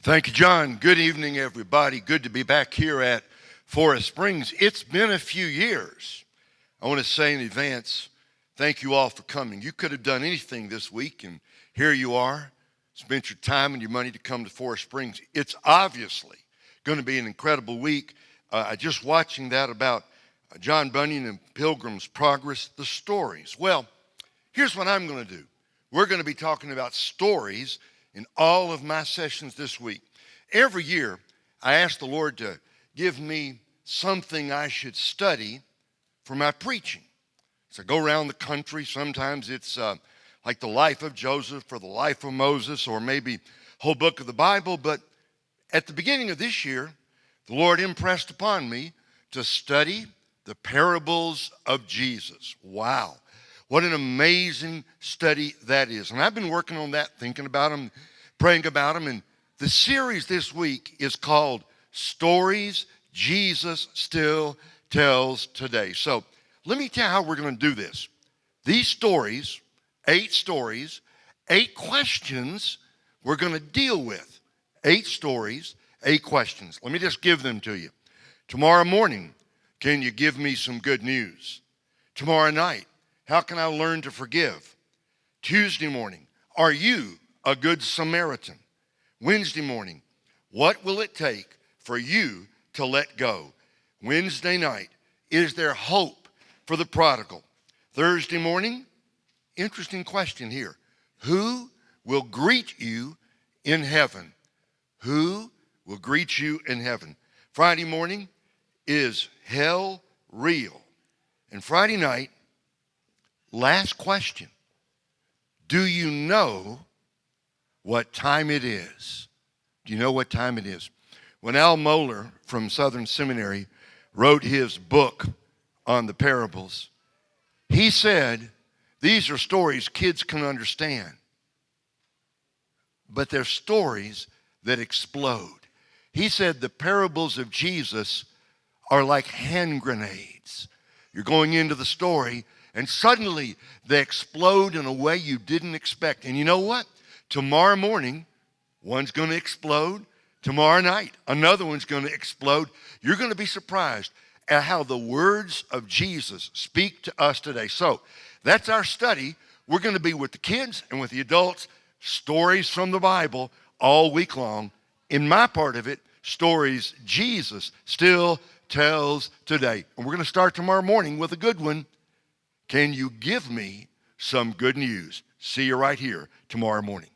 Thank you, John. Good evening, everybody. Good to be back here at Forest Springs. It's been a few years. I want to say in advance, thank you all for coming. You could have done anything this week, and here you are. Spent your time and your money to come to Forest Springs. It's obviously going to be an incredible week. Just watching that about John Bunyan and Pilgrim's Progress, the stories. Well, here's what I'm going to do. We're going to be talking about stories in all of my sessions this week. Every year, I ask the Lord to give me something I should study for my preaching. So I go around the country. Sometimes it's like the life of Joseph or the life of Moses or maybe whole book of the Bible. But at the beginning of this year, the Lord impressed upon me to study the parables of Jesus. Wow. What an amazing study that is. And I've been working on that, thinking about them, praying about them. And the series this week is called Stories Jesus Still Tells Today. So let me tell you how we're going to do this. These stories, 8 questions we're going to deal with. 8 stories, 8 questions. Let me just give them to you. Tomorrow morning, can you give me some good news? Tomorrow night, how can I learn to forgive? Tuesday morning, are you a good Samaritan? Wednesday morning, what will it take for you to let go? Wednesday night, is there hope for the prodigal? Thursday morning, interesting question here. Who will greet you in heaven? Who will greet you in heaven? Friday morning, is hell real? And Friday night, last question. Do you know what time it is? Do you know what time it is? When Al Mohler from Southern Seminary wrote his book on the parables, he said, these are stories kids can understand, but they're stories that explode. He said the parables of Jesus are like hand grenades. You're going into the story, and suddenly they explode in a way you didn't expect. And you know what? Tomorrow morning, one's going to explode. Tomorrow night, another one's going to explode. You're going to be surprised at how the words of Jesus speak to us today. So that's our study. We're going to be with the kids and with the adults, stories from the Bible all week long. In my part of it, stories Jesus still tells today. And we're going to start tomorrow morning with a good one. Can you give me some good news? See you right here tomorrow morning.